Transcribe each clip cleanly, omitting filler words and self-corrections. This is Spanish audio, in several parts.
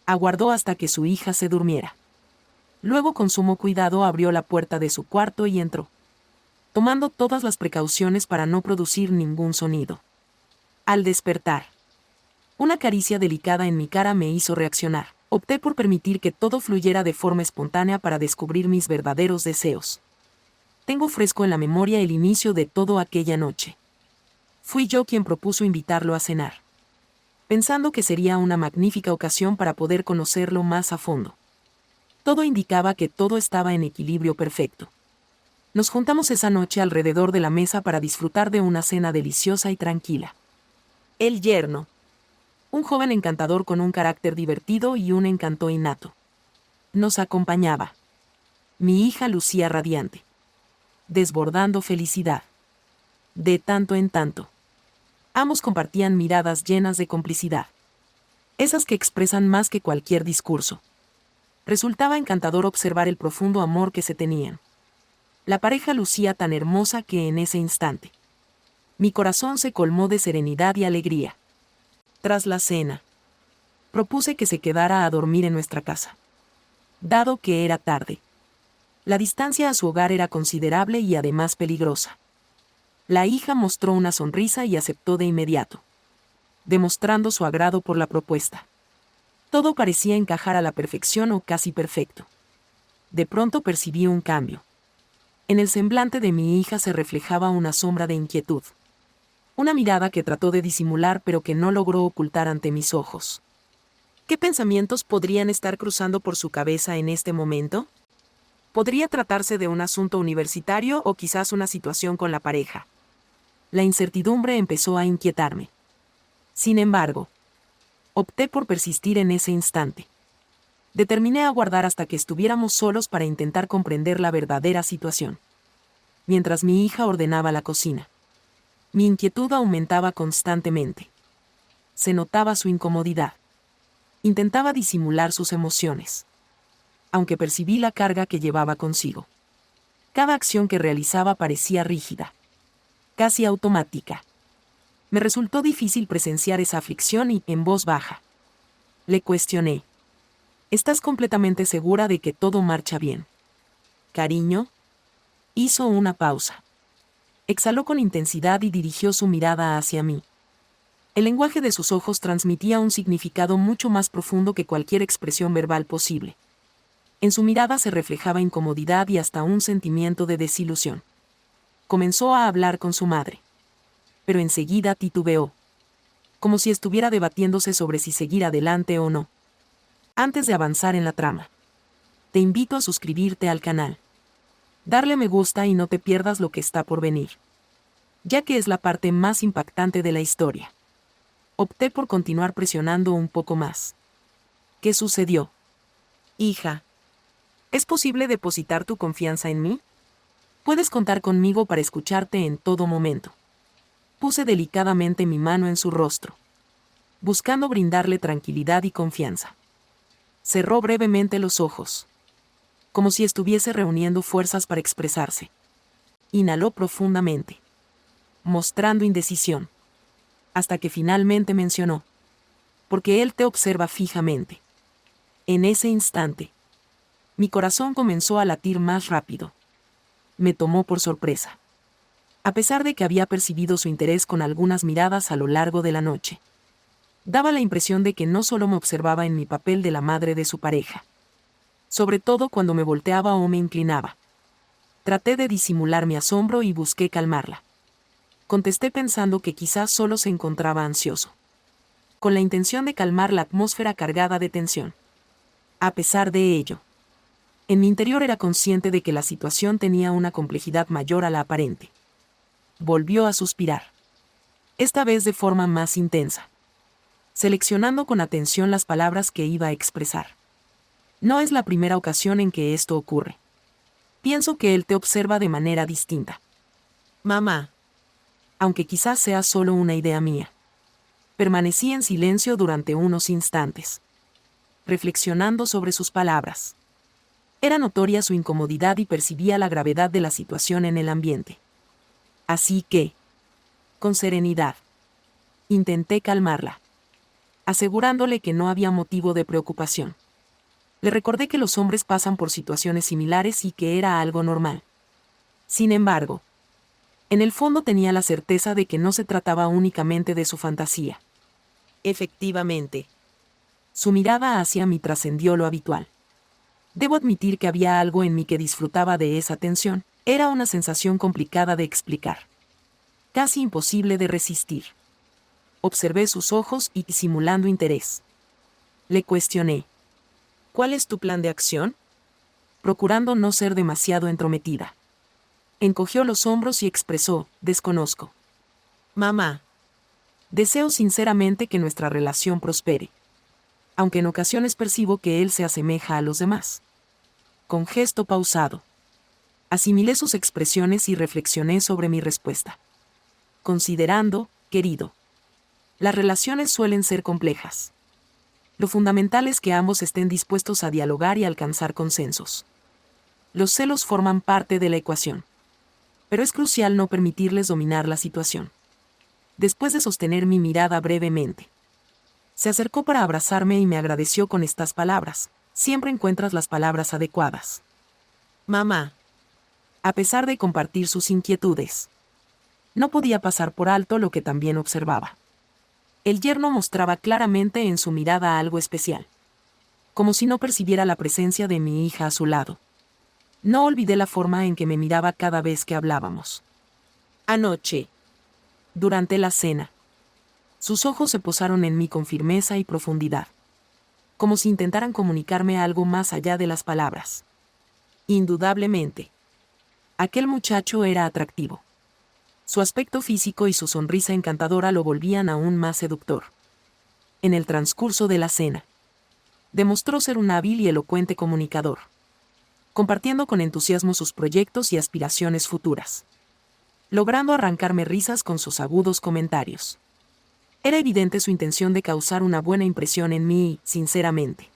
Aguardó hasta que su hija se durmiera. Luego con sumo cuidado abrió la puerta de su cuarto y entró, tomando todas las precauciones para no producir ningún sonido. Al despertar, una caricia delicada en mi cara me hizo reaccionar. Opté por permitir que todo fluyera de forma espontánea para descubrir mis verdaderos deseos. Tengo fresco en la memoria el inicio de todo aquella noche. Fui yo quien propuso invitarlo a cenar, pensando que sería una magnífica ocasión para poder conocerlo más a fondo. Todo indicaba que todo estaba en equilibrio perfecto. Nos juntamos esa noche alrededor de la mesa para disfrutar de una cena deliciosa y tranquila. El yerno, un joven encantador con un carácter divertido y un encanto innato, nos acompañaba. Mi hija lucía radiante, desbordando felicidad. De tanto en tanto, ambos compartían miradas llenas de complicidad, esas que expresan más que cualquier discurso. Resultaba encantador observar el profundo amor que se tenían. La pareja lucía tan hermosa que en ese instante, mi corazón se colmó de serenidad y alegría. Tras la cena, propuse que se quedara a dormir en nuestra casa, dado que era tarde. La distancia a su hogar era considerable y además peligrosa. La hija mostró una sonrisa y aceptó de inmediato, demostrando su agrado por la propuesta. Todo parecía encajar a la perfección o casi perfecto. De pronto percibí un cambio. En el semblante de mi hija se reflejaba una sombra de inquietud. Una mirada que trató de disimular pero que no logró ocultar ante mis ojos. ¿Qué pensamientos podrían estar cruzando por su cabeza en este momento? Podría tratarse de un asunto universitario o quizás una situación con la pareja. La incertidumbre empezó a inquietarme. Sin embargo, opté por persistir en ese instante. Determiné aguardar hasta que estuviéramos solos para intentar comprender la verdadera situación. Mientras mi hija ordenaba la cocina, mi inquietud aumentaba constantemente. Se notaba su incomodidad. Intentaba disimular sus emociones, aunque percibí la carga que llevaba consigo. Cada acción que realizaba parecía rígida, casi automática. Me resultó difícil presenciar esa aflicción y, en voz baja, le cuestioné. ¿Estás completamente segura de que todo marcha bien? Cariño. Hizo una pausa. Exhaló con intensidad y dirigió su mirada hacia mí. El lenguaje de sus ojos transmitía un significado mucho más profundo que cualquier expresión verbal posible. En su mirada se reflejaba incomodidad y hasta un sentimiento de desilusión. Comenzó a hablar con su madre, pero enseguida titubeó, como si estuviera debatiéndose sobre si seguir adelante o no. Antes de avanzar en la trama, te invito a suscribirte al canal, darle me gusta y no te pierdas lo que está por venir, ya que es la parte más impactante de la historia. Opté por continuar presionando un poco más. ¿Qué sucedió? Hija, ¿es posible depositar tu confianza en mí? Puedes contar conmigo para escucharte en todo momento. Puse delicadamente mi mano en su rostro, buscando brindarle tranquilidad y confianza. Cerró brevemente los ojos, como si estuviese reuniendo fuerzas para expresarse. Inhaló profundamente, mostrando indecisión, hasta que finalmente mencionó, porque él te observa fijamente. En ese instante, mi corazón comenzó a latir más rápido. Me tomó por sorpresa, a pesar de que había percibido su interés con algunas miradas a lo largo de la noche. Daba la impresión de que no solo me observaba en mi papel de la madre de su pareja, sobre todo cuando me volteaba o me inclinaba. Traté de disimular mi asombro y busqué calmarla. Contesté pensando que quizás solo se encontraba ansioso, con la intención de calmar la atmósfera cargada de tensión. A pesar de ello, en mi interior era consciente de que la situación tenía una complejidad mayor a la aparente. Volvió a suspirar, esta vez de forma más intensa, seleccionando con atención las palabras que iba a expresar. No es la primera ocasión en que esto ocurre. Pienso que él te observa de manera distinta. Mamá. Aunque quizás sea solo una idea mía. Permanecí en silencio durante unos instantes, reflexionando sobre sus palabras. Era notoria su incomodidad y percibía la gravedad de la situación en el ambiente. Así que, con serenidad, intenté calmarla. asegurándole que no había motivo de preocupación. Le recordé que los hombres pasan por situaciones similares y que era algo normal. Sin embargo, en el fondo tenía la certeza de que no se trataba únicamente de su fantasía. Efectivamente, su mirada hacia mí trascendió lo habitual. Debo admitir que había algo en mí que disfrutaba de esa tensión. Era una sensación complicada de explicar. Casi imposible de resistir. Observé sus ojos y, simulando interés, le cuestioné. ¿Cuál es tu plan de acción? Procurando no ser demasiado entrometida. Encogió los hombros y expresó, desconozco. Mamá. Deseo sinceramente que nuestra relación prospere. Aunque en ocasiones percibo que él se asemeja a los demás. Con gesto pausado. Asimilé sus expresiones y reflexioné sobre mi respuesta. Considerando, querido. Las relaciones suelen ser complejas. Lo fundamental es que ambos estén dispuestos a dialogar y alcanzar consensos. Los celos forman parte de la ecuación. Pero es crucial no permitirles dominar la situación. Después de sostener mi mirada brevemente, se acercó para abrazarme y me agradeció con estas palabras. Siempre encuentras las palabras adecuadas. Mamá. A pesar de compartir sus inquietudes, no podía pasar por alto lo que también observaba. El yerno mostraba claramente en su mirada algo especial. Como si no percibiera la presencia de mi hija a su lado. No olvidé la forma en que me miraba cada vez que hablábamos. Anoche, durante la cena, sus ojos se posaron en mí con firmeza y profundidad. Como si intentaran comunicarme algo más allá de las palabras. Indudablemente, aquel muchacho era atractivo. Su aspecto físico y su sonrisa encantadora lo volvían aún más seductor. En el transcurso de la cena, demostró ser un hábil y elocuente comunicador, compartiendo con entusiasmo sus proyectos y aspiraciones futuras, logrando arrancarme risas con sus agudos comentarios. Era evidente su intención de causar una buena impresión en mí y, sinceramente,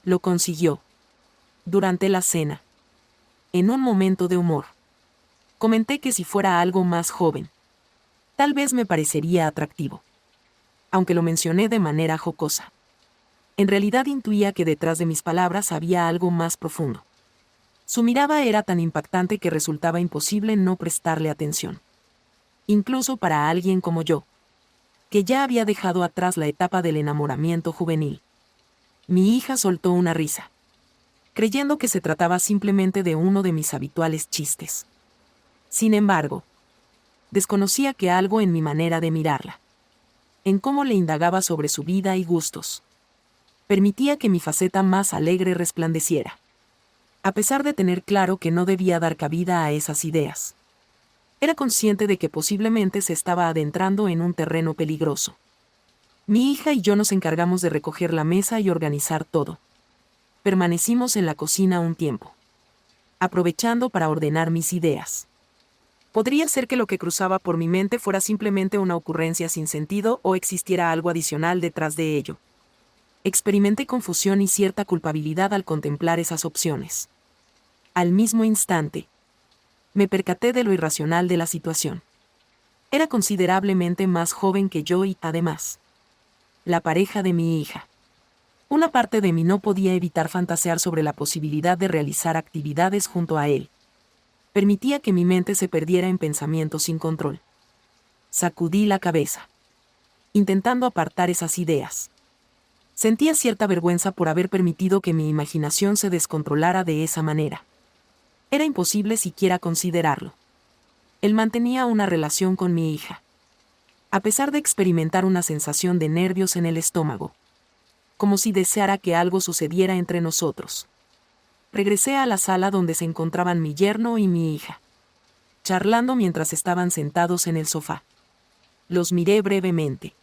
lo consiguió. Durante la cena, en un momento de humor, comenté que si fuera algo más joven, tal vez me parecería atractivo. Aunque lo mencioné de manera jocosa. En realidad intuía que detrás de mis palabras había algo más profundo. Su mirada era tan impactante que resultaba imposible no prestarle atención. Incluso para alguien como yo, que ya había dejado atrás la etapa del enamoramiento juvenil. Mi hija soltó una risa, creyendo que se trataba simplemente de uno de mis habituales chistes. Sin embargo, desconocía que algo en mi manera de mirarla, en cómo le indagaba sobre su vida y gustos, permitía que mi faceta más alegre resplandeciera. A pesar de tener claro que no debía dar cabida a esas ideas, era consciente de que posiblemente se estaba adentrando en un terreno peligroso. Mi hija y yo nos encargamos de recoger la mesa y organizar todo. Permanecimos en la cocina un tiempo, aprovechando para ordenar mis ideas. Podría ser que lo que cruzaba por mi mente fuera simplemente una ocurrencia sin sentido o existiera algo adicional detrás de ello. Experimenté confusión y cierta culpabilidad al contemplar esas opciones. Al mismo instante, me percaté de lo irracional de la situación. Era considerablemente más joven que yo y, además, la pareja de mi hija. Una parte de mí no podía evitar fantasear sobre la posibilidad de realizar actividades junto a él. Permitía que mi mente se perdiera en pensamientos sin control. Sacudí la cabeza, intentando apartar esas ideas. Sentía cierta vergüenza por haber permitido que mi imaginación se descontrolara de esa manera. Era imposible siquiera considerarlo. Él mantenía una relación con mi hija, a pesar de experimentar una sensación de nervios en el estómago, como si deseara que algo sucediera entre nosotros. Regresé a la sala donde se encontraban mi yerno y mi hija, charlando mientras estaban sentados en el sofá. Los miré brevemente,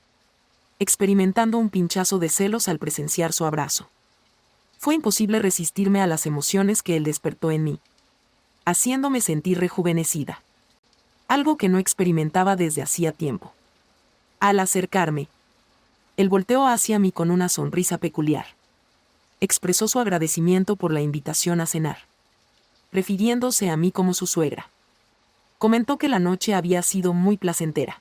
experimentando un pinchazo de celos al presenciar su abrazo. Fue imposible resistirme a las emociones que él despertó en mí, haciéndome sentir rejuvenecida. Algo que no experimentaba desde hacía tiempo. Al acercarme, él volteó hacia mí con una sonrisa peculiar. Expresó su agradecimiento por la invitación a cenar, refiriéndose a mí como su suegra. Comentó que la noche había sido muy placentera.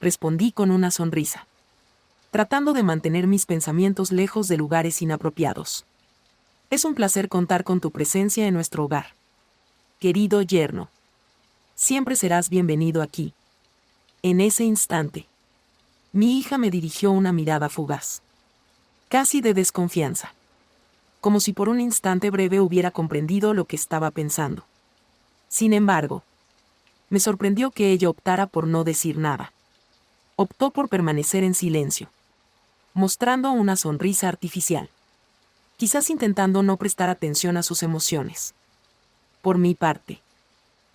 Respondí con una sonrisa. tratando de mantener mis pensamientos lejos de lugares inapropiados. Es un placer contar con tu presencia en nuestro hogar. Querido yerno. Siempre serás bienvenido aquí. En ese instante, mi hija me dirigió una mirada fugaz, casi de desconfianza, como si por un instante breve hubiera comprendido lo que estaba pensando. Sin embargo, me sorprendió que ella optara por no decir nada. Optó por permanecer en silencio, mostrando una sonrisa artificial, quizás intentando no prestar atención a sus emociones. Por mi parte,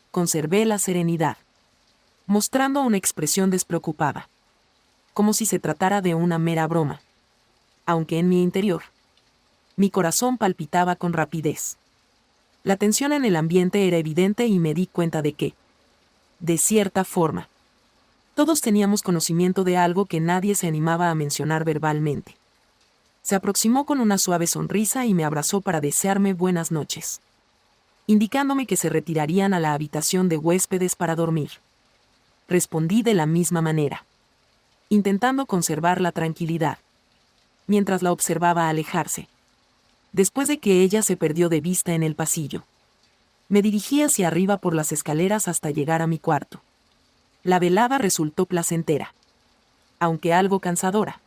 conservé la serenidad, mostrando una expresión despreocupada, como si se tratara de una mera broma, aunque en mi interior, mi corazón palpitaba con rapidez. La tensión en el ambiente era evidente y me di cuenta de que, de cierta forma, todos teníamos conocimiento de algo que nadie se animaba a mencionar verbalmente. Se aproximó con una suave sonrisa y me abrazó para desearme buenas noches, indicándome que se retirarían a la habitación de huéspedes para dormir. Respondí de la misma manera, intentando conservar la tranquilidad, mientras la observaba alejarse. Después de que ella se perdió de vista en el pasillo, me dirigí hacia arriba por las escaleras hasta llegar a mi cuarto. La velada resultó placentera, aunque algo cansadora.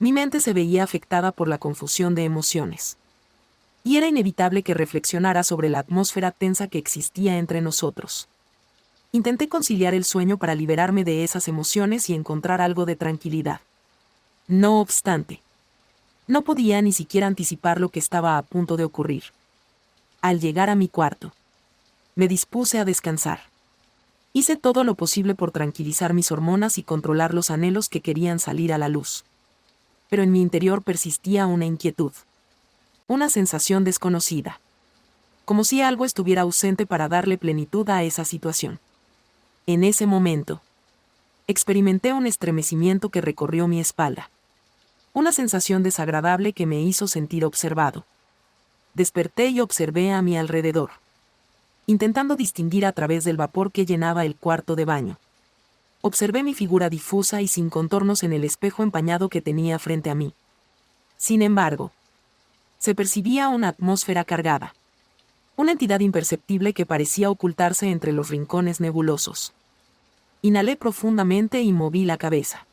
Mi mente se veía afectada por la confusión de emociones, y era inevitable que reflexionara sobre la atmósfera tensa que existía entre nosotros. Intenté conciliar el sueño para liberarme de esas emociones y encontrar algo de tranquilidad. No obstante, no podía ni siquiera anticipar lo que estaba a punto de ocurrir. Al llegar a mi cuarto, me dispuse a descansar. Hice todo lo posible por tranquilizar mis hormonas y controlar los anhelos que querían salir a la luz. Pero en mi interior persistía una inquietud, una sensación desconocida, como si algo estuviera ausente para darle plenitud a esa situación. En ese momento, experimenté un estremecimiento que recorrió mi espalda, una sensación desagradable que me hizo sentir observado. Desperté y observé a mi alrededor, intentando distinguir a través del vapor que llenaba el cuarto de baño. Observé mi figura difusa y sin contornos en el espejo empañado que tenía frente a mí. Sin embargo, se percibía una atmósfera cargada, una entidad imperceptible que parecía ocultarse entre los rincones nebulosos. Inhalé profundamente y moví la cabeza,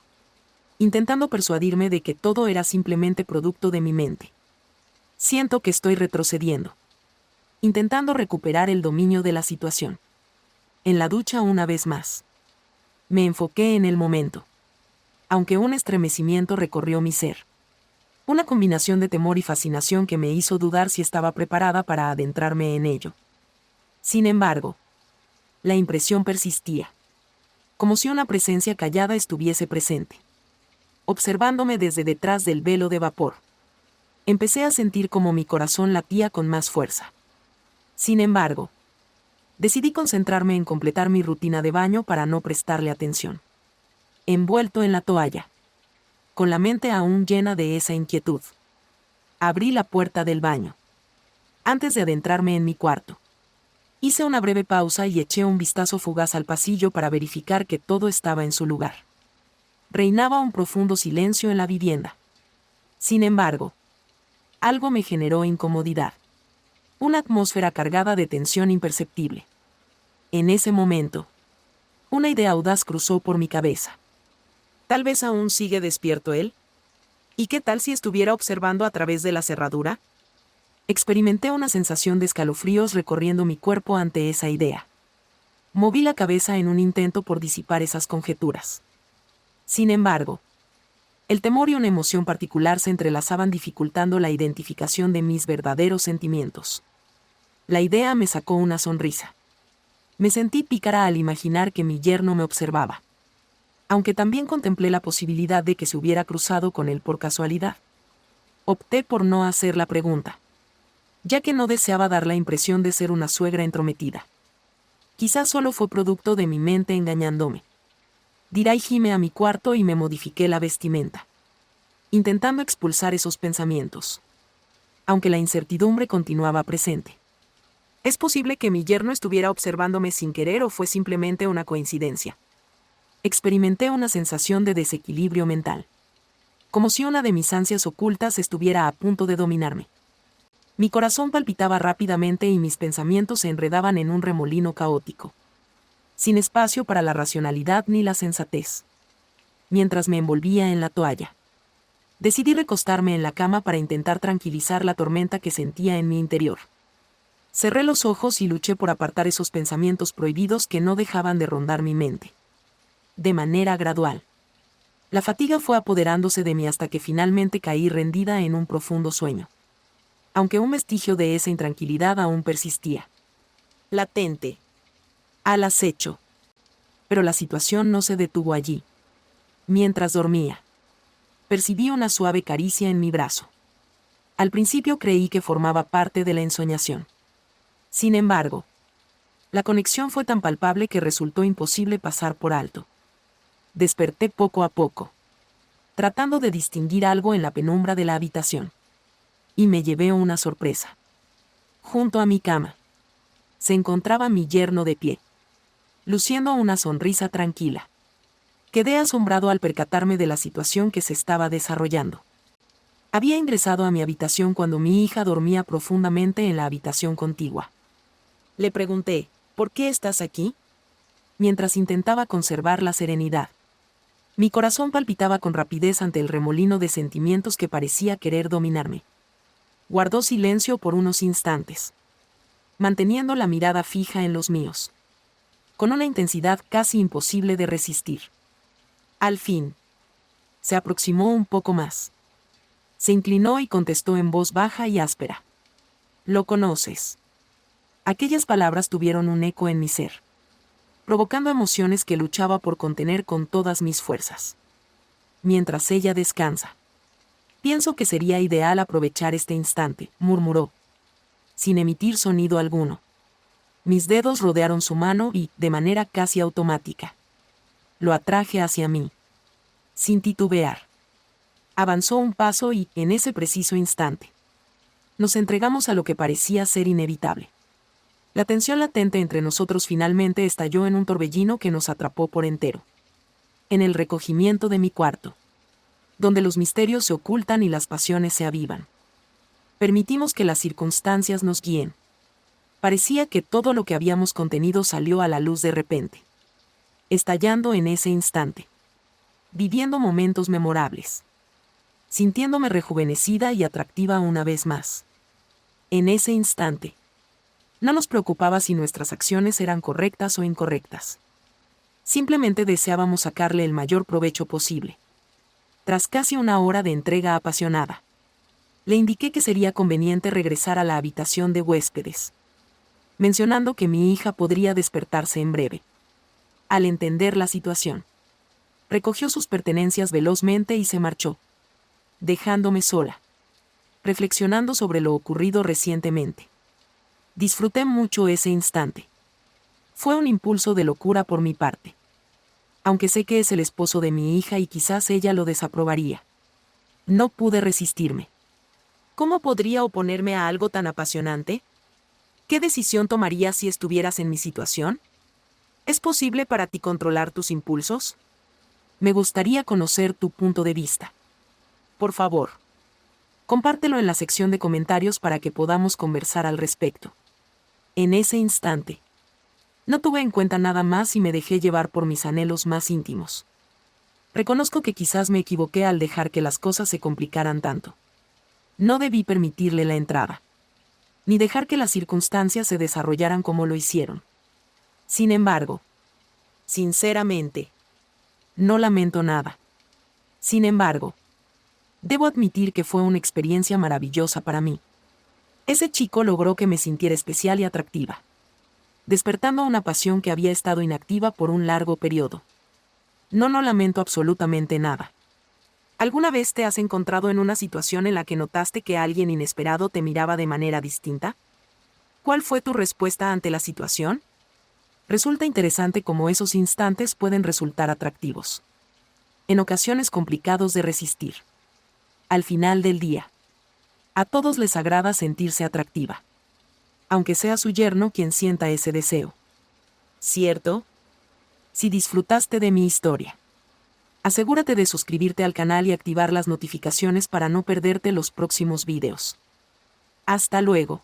intentando persuadirme de que todo era simplemente producto de mi mente. Siento que estoy retrocediendo, intentando recuperar el dominio de la situación. En la ducha una vez más. Me enfoqué en el momento, aunque un estremecimiento recorrió mi ser. Una combinación de temor y fascinación que me hizo dudar si estaba preparada para adentrarme en ello. Sin embargo, la impresión persistía, como si una presencia callada estuviese presente, observándome desde detrás del velo de vapor. Empecé a sentir como mi corazón latía con más fuerza. Sin embargo, decidí concentrarme en completar mi rutina de baño para no prestarle atención. Envuelto en la toalla, con la mente aún llena de esa inquietud, abrí la puerta del baño. Antes de adentrarme en mi cuarto, hice una breve pausa y eché un vistazo fugaz al pasillo para verificar que todo estaba en su lugar. Reinaba un profundo silencio en la vivienda. Sin embargo, algo me generó incomodidad. Una atmósfera cargada de tensión imperceptible. En ese momento, una idea audaz cruzó por mi cabeza. ¿Tal vez aún sigue despierto él? ¿Y qué tal si estuviera observando a través de la cerradura? Experimenté una sensación de escalofríos recorriendo mi cuerpo ante esa idea. Moví la cabeza en un intento por disipar esas conjeturas. Sin embargo, el temor y una emoción particular se entrelazaban dificultando la identificación de mis verdaderos sentimientos. La idea me sacó una sonrisa. Me sentí pícara al imaginar que mi yerno me observaba, aunque también contemplé la posibilidad de que se hubiera cruzado con él por casualidad. Opté por no hacer la pregunta, ya que no deseaba dar la impresión de ser una suegra entrometida. Quizás solo fue producto de mi mente engañándome. Dirigíme a mi cuarto y me modifiqué la vestimenta, intentando expulsar esos pensamientos, aunque la incertidumbre continuaba presente. ¿Es posible que mi yerno estuviera observándome sin querer o fue simplemente una coincidencia? Experimenté una sensación de desequilibrio mental. como si una de mis ansias ocultas estuviera a punto de dominarme. Mi corazón palpitaba rápidamente y mis pensamientos se enredaban en un remolino caótico, sin espacio para la racionalidad ni la sensatez. Mientras me envolvía en la toalla, decidí recostarme en la cama para intentar tranquilizar la tormenta que sentía en mi interior. Cerré los ojos y luché por apartar esos pensamientos prohibidos que no dejaban de rondar mi mente. De manera gradual, la fatiga fue apoderándose de mí hasta que finalmente caí rendida en un profundo sueño. Aunque un vestigio de esa intranquilidad aún persistía. Latente. Al acecho. Pero la situación no se detuvo allí. Mientras dormía, percibí una suave caricia en mi brazo. Al principio creí que formaba parte de la ensoñación. Sin embargo, la conexión fue tan palpable que resultó imposible pasar por alto. Desperté poco a poco, tratando de distinguir algo en la penumbra de la habitación. Y me llevé una sorpresa. Junto a mi cama, se encontraba mi yerno de pie, luciendo una sonrisa tranquila. Quedé asombrado al percatarme de la situación que se estaba desarrollando. Había ingresado a mi habitación cuando mi hija dormía profundamente en la habitación contigua. Le pregunté, ¿por qué estás aquí? Mientras intentaba conservar la serenidad. Mi corazón palpitaba con rapidez ante el remolino de sentimientos que parecía querer dominarme. Guardó silencio por unos instantes, manteniendo la mirada fija en los míos, con una intensidad casi imposible de resistir. Al fin, se aproximó un poco más. Se inclinó y contestó en voz baja y áspera. «¿Lo conoces?» Aquellas palabras tuvieron un eco en mi ser, provocando emociones que luchaba por contener con todas mis fuerzas. Mientras ella descansa. «Pienso que sería ideal aprovechar este instante», murmuró, sin emitir sonido alguno. Mis dedos rodearon su mano y, de manera casi automática, lo atraje hacia mí. Sin titubear. Avanzó un paso y, en ese preciso instante, nos entregamos a lo que parecía ser inevitable. La tensión latente entre nosotros finalmente estalló en un torbellino que nos atrapó por entero. En el recogimiento de mi cuarto, donde los misterios se ocultan y las pasiones se avivan. Permitimos que las circunstancias nos guíen. Parecía que todo lo que habíamos contenido salió a la luz de repente, estallando en ese instante. Viviendo momentos memorables. Sintiéndome rejuvenecida y atractiva una vez más. En ese instante, no nos preocupaba si nuestras acciones eran correctas o incorrectas. Simplemente deseábamos sacarle el mayor provecho posible. Tras casi una hora de entrega apasionada, le indiqué que sería conveniente regresar a la habitación de huéspedes, mencionando que mi hija podría despertarse en breve. Al entender la situación, recogió sus pertenencias velozmente y se marchó, dejándome sola, reflexionando sobre lo ocurrido recientemente. Disfruté mucho ese instante. Fue un impulso de locura por mi parte. Aunque sé que es el esposo de mi hija y quizás ella lo desaprobaría. No pude resistirme. ¿Cómo podría oponerme a algo tan apasionante? ¿Qué decisión tomarías si estuvieras en mi situación? ¿Es posible para ti controlar tus impulsos? Me gustaría conocer tu punto de vista. Por favor, compártelo en la sección de comentarios para que podamos conversar al respecto. En ese instante, no tuve en cuenta nada más y me dejé llevar por mis anhelos más íntimos. Reconozco que quizás me equivoqué al dejar que las cosas se complicaran tanto. No debí permitirle la entrada, ni dejar que las circunstancias se desarrollaran como lo hicieron. Sin embargo, sinceramente, no lamento nada. Sin embargo, debo admitir que fue una experiencia maravillosa para mí. Ese chico logró que me sintiera especial y atractiva, despertando una pasión que había estado inactiva por un largo periodo. No lamento absolutamente nada. ¿Alguna vez te has encontrado en una situación en la que notaste que alguien inesperado te miraba de manera distinta? ¿Cuál fue tu respuesta ante la situación? Resulta interesante cómo esos instantes pueden resultar atractivos. En ocasiones complicados de resistir. Al final del día, a todos les agrada sentirse atractiva. Aunque sea su yerno quien sienta ese deseo. ¿Cierto? Si disfrutaste de mi historia, Asegúrate de suscribirte al canal y activar las notificaciones para no perderte los próximos videos. Hasta luego.